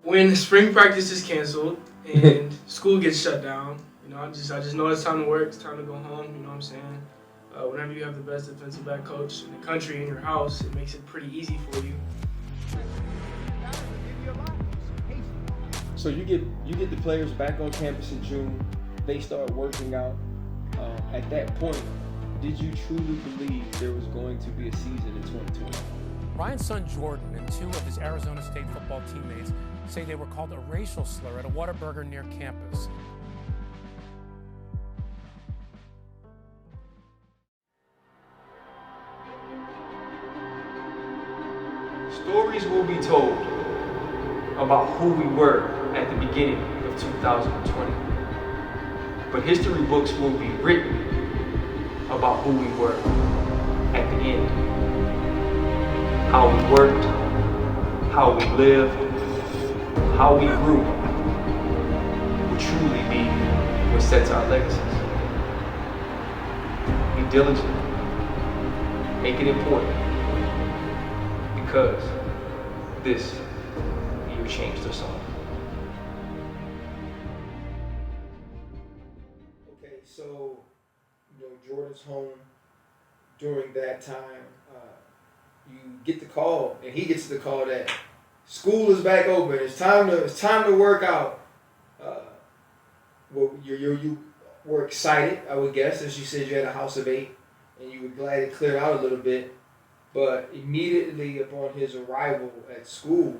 when spring practice is canceled and school gets shut down, I just know it's time to work. It's time to go home. You know what I'm saying? Whenever you have the best defensive back coach in the country in your house, it makes it pretty easy for you. So you get the players back on campus in June. They start working out. At that point, did you truly believe there was going to be a season in 2020? Ryan's son Jordan and two of his Arizona State football teammates say they were called a racial slur at a Whataburger near campus. Stories will be told about who we were at the beginning of 2020. But history books will be written about who we were at the end. How we worked, how we lived, how we grew will truly be what sets our legacies. Be diligent, make it important, because this year changed us all. Okay, so Jordan's home during that time. You get the call, and he gets the call that school is back open. It's time to work out. Well, you were excited, I would guess, as you said you had a house of 8, and you were glad it cleared out a little bit. But immediately upon his arrival at school,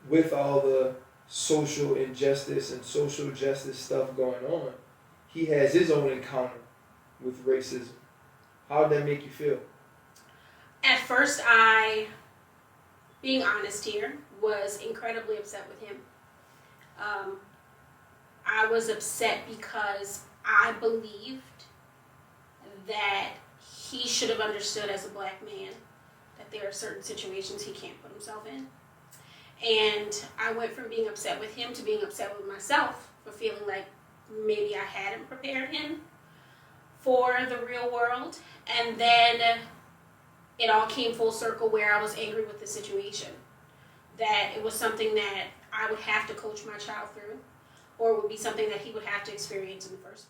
with all the social injustice and social justice stuff going on, he has his own encounter with racism. How did that make you feel? At first, being honest here, was incredibly upset with him. I was upset because I believed that he should have understood as a black man that there are certain situations he can't put himself in. And I went from being upset with him to being upset with myself for feeling like maybe I hadn't prepared him for the real world. And then it all came full circle where I was angry with the situation. That it was something that I would have to coach my child through, or it would be something that he would have to experience in the first place.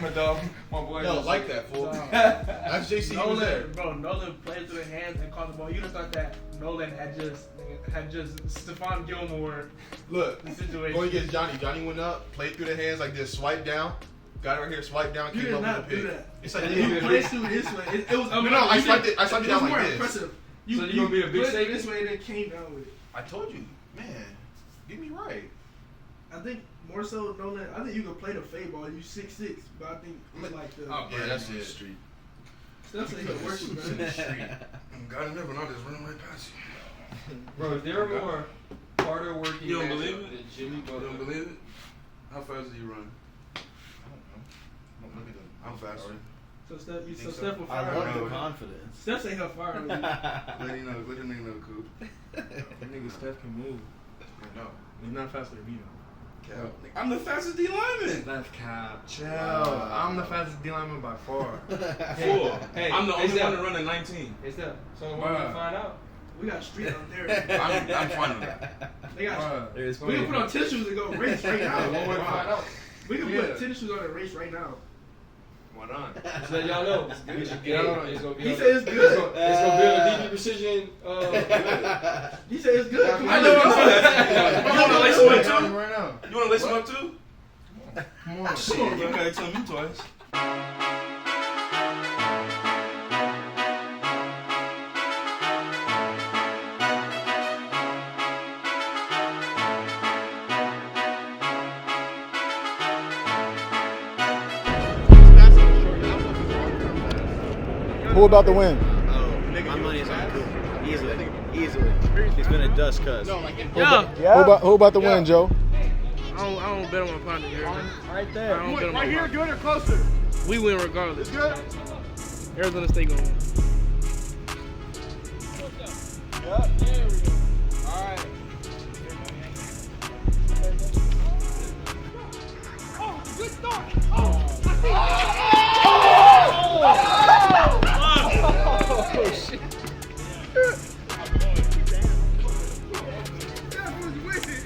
My dog, my boy. No, like that, fool. That's JC. Nolan played through the hands and caught the ball. You just thought that Nolan had just Stephon Gilmore. Look, the situation. going against Johnny. Johnny went up, played through the hands like this, swipe down, got it right here, swipe down, You came did up not with do the pick. that. It's like you played through this way. It was no, I swiped it down like this. Impressive. So you gonna be a big safety? This way and then came down with it. I told you, man, get me right. I think more so, Nolan. I think you can play the fade ball. You 6'6", but I think it's like the. Oh, yeah, that's it. Street. That's like the worst. God, I never know this running right past you. Bro, if there are more harder working You don't matchup believe it? than Jimmy You Butler. don't believe it? How fast do you run? I don't know. Look at them. I'm faster. So Steph will I fire. love the confidence. Steph ain't her fire. Let him know. Let him know, cool. That nigga Steph can move. No. He's not faster than me though. Cap. I'm the fastest D lineman. That's cap. Chill. I'm the fastest D lineman by far. Fool. Hey, I'm the hey, only Steph. one to run a 19. Hey, Steph. So we're gonna find out. We got street out there. I'm fine with that. They got. It's We can put on tennis shoes and go race right now. One way to find out. We can put tennis shoes on and race right now. Why not? Just let y'all know. It's good. It's gonna be. He said it's good. It's gonna be on the DB Precision. He said it's good. I know what I'm You wanna lace him up too? right now. You wanna lace him up too? Come on. Shit, you gotta tell me twice. Who about to win? My money is on Coop. Easily. He's gonna dust cuss. Who about to win, Joe? I don't bet on my partner here. Right there. I don't bet on my Right here, partner. good or closer? We win regardless. Good. Arizona State gonna win. Yep. There we go. All right. Oh, good start. Oh, shit.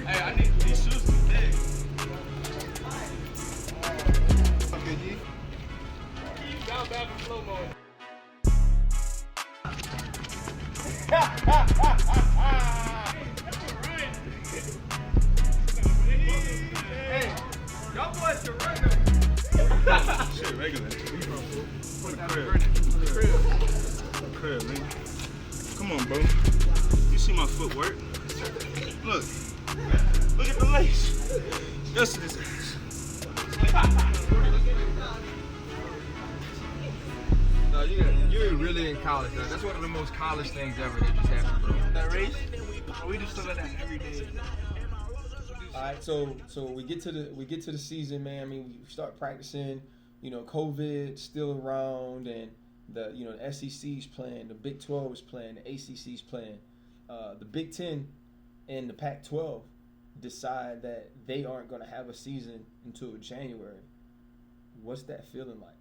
Hey, I need these shoes too big. Okay, G. Down bad for slow mo. Hey, y'all boys can run them. Shit, regular. Put that in the crib. Crib, man. Come on, bro. You see my footwork? Look. Look at the lace. Dust this ass. No, you're really in college now. That's one of the most college things ever that just happened, bro. That race, we do stuff like that every day. All right, so we get to the season, man. I mean, we start practicing. You know, COVID still around, and the SEC's playing, the Big 12 is playing, the ACC's playing, the Big 10 and the Pac-12 decide that they aren't going to have a season until January. What's that feeling like?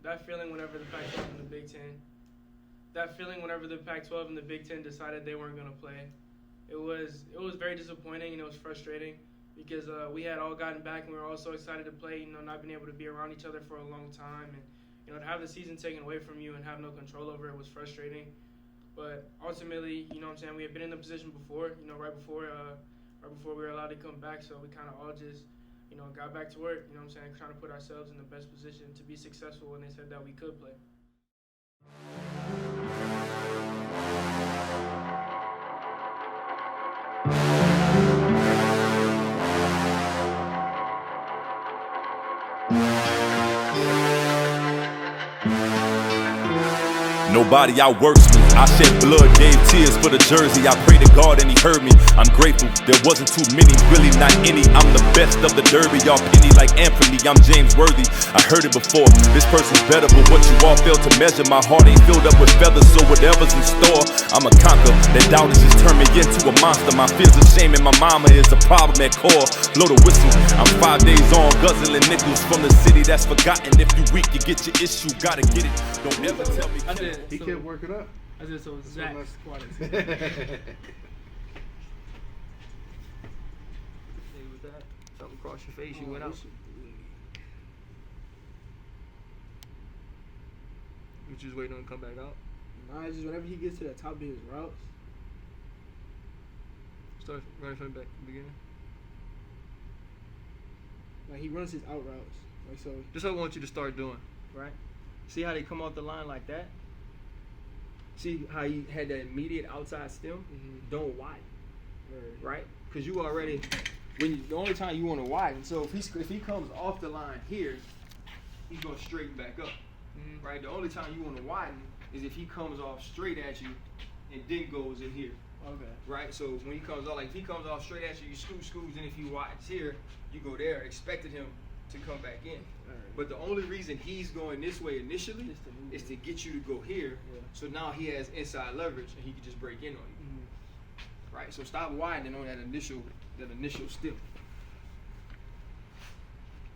That feeling whenever the Pac-12 and the Big 10, that feeling whenever the Pac-12 and the Big 10 decided they weren't going to play, it was very disappointing and it was frustrating because we had all gotten back and we were all so excited to play, not being able to be around each other for a long time, and to have the season taken away from you and have no control over it was frustrating. But ultimately, we had been in the position before, right before we were allowed to come back, so we kind of all just got back to work, trying to put ourselves in the best position to be successful when they said that we could play. Nobody outworks me. I shed blood, gave tears for the jersey. I pray to God and he heard me. I'm grateful, there wasn't too many, really not any. I'm the best of the derby. Y'all penny like Anthony, I'm James Worthy. I heard it before, this person's better, but what you all failed to measure. My heart ain't filled up with feathers, so whatever's in store, I'ma conquer. That doubt is just turned me into a monster. My fears of shame and my mama is a problem at core. Blow the whistle, I'm 5 days on, guzzling nickels from the city that's forgotten. If you weak, you get your issue, gotta get it. Don't ever tell me. He kept working up. I said so. Zach's quality. Hey, with that, something across your face, you went out. You just waiting on him to come back out? Nah, it's just whenever he gets to the top of his routes. Start running from the back, beginning. Like he runs his out routes. Like so. Just what I want you to start doing, right? See how they come off the line like that? See how he had that immediate outside stem? Mm-hmm. Don't widen, right? Because you already, the only time you want to widen. So if he comes off the line here, he's gonna straighten back up, right? The only time you want to widen is if he comes off straight at you and then goes in here. Okay. Right? So when he comes off, like if he comes off straight at you, you scoots, and if he widens here, you go there. Expected him to come back in. But the only reason he's going this way initially is to get you to go here. Yeah. So now he has inside leverage and he can just break in on you. Mm-hmm. Right? So stop widening on that initial step.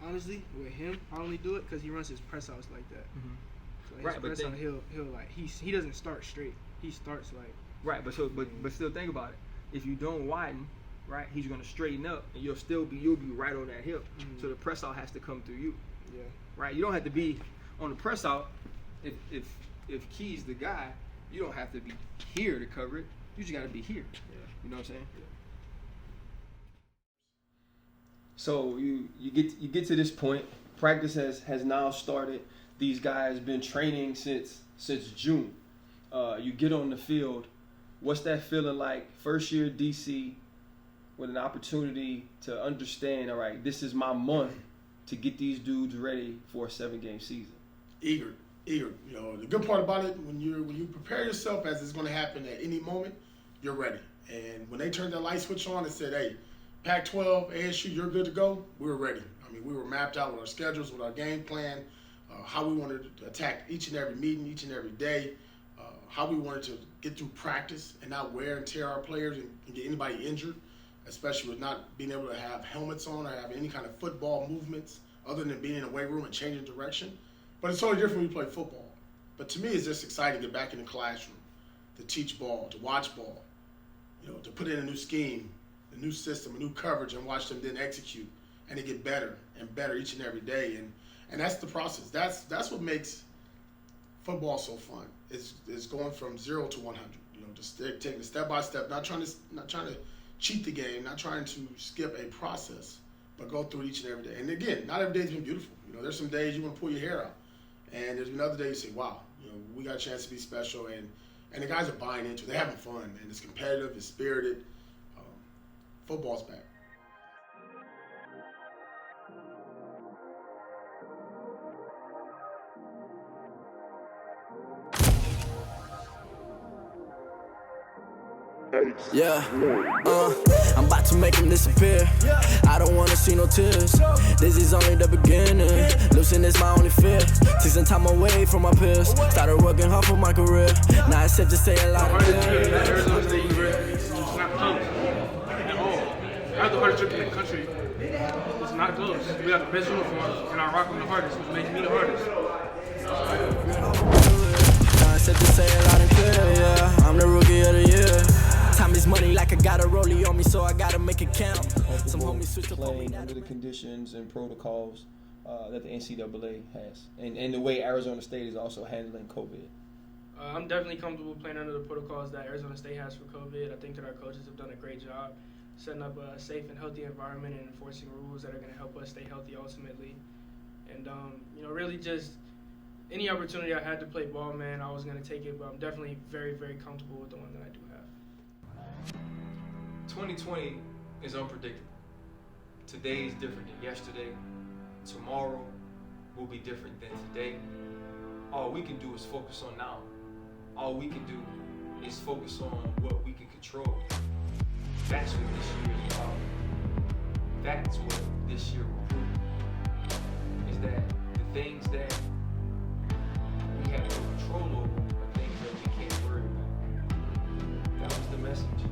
Honestly, with him, I only do it because he runs his press outs like that. Mm-hmm. So his right, press out, he'll like he doesn't start straight. He starts like right, but still think about it. If you don't widen, right, he's gonna straighten up and you'll be right on that hip. Mm-hmm. So the press out has to come through you. Yeah. Right. You don't have to be on the press out. If Key's the guy, you don't have to be here to cover it. You just gotta be here. Yeah. You know what I'm saying? Yeah. So you get to this point. Practice has now started. These guys been training since June. You get on the field. What's that feeling like? First year DC with an opportunity to understand. All right, this is my month to get these dudes ready for a 7-game season. Eager. The good part about it, when you prepare yourself as it's going to happen at any moment, you're ready. And when they turned that light switch on and said, "Hey, Pac-12, ASU, you're good to go," we were ready. I mean, we were mapped out with our schedules, with our game plan, how we wanted to attack each and every meeting, each and every day. how we wanted to get through practice and not wear and tear our players and get anybody injured, especially with not being able to have helmets on or have any kind of football movements other than being in the weight room and changing direction. But it's totally different when you play football. But to me, it's just exciting to get back in the classroom, to teach ball, to watch ball, to put in a new scheme, a new system, a new coverage, and watch them then execute, and to get better and better each and every day. And that's the process. That's what makes football so fun. It's going from 0 to 100. Just taking it step by step, not trying to cheat the game, not trying to skip a process, but go through it each and every day. And again, not every day's been beautiful. There's some days you want to pull your hair out, and there's been other days you say, wow, we got a chance to be special, and the guys are buying into it. They're having fun, and it's competitive, it's spirited. Football's back. Yeah, I'm about to make him disappear. I don't wanna see no tears. This is only the beginning. Losing is my only fear. Take some time away from my peers. Started working hard for my career. Now it's safe to say a lot of things. Arizona State is not close at all. I have the hardest trip in the country. It's not close. We got the best uniforms, and I rock them the hardest, which makes me the hardest. Now it's safe to say a lot and clear. Yeah, I'm the rookie of the year. Time is money, like I got a rollie on me, so I gotta make it count. Some homies switch to playing under the conditions and protocols that the NCAA has, and the way Arizona State is also handling COVID. I'm definitely comfortable playing under the protocols that Arizona State has for COVID. I think that our coaches have done a great job setting up a safe and healthy environment and enforcing rules that are going to help us stay healthy ultimately. And really just any opportunity I had to play ball, man, I was going to take it. But I'm definitely very, very comfortable with the one that I do have. 2020 is unpredictable. Today is different than yesterday. Tomorrow will be different than today. All we can do is focus on now. All we can do is focus on what we can control. That's what this year is about. That's what this year will prove. Is that the things that we have no control over are things that we can't worry about. That was the message.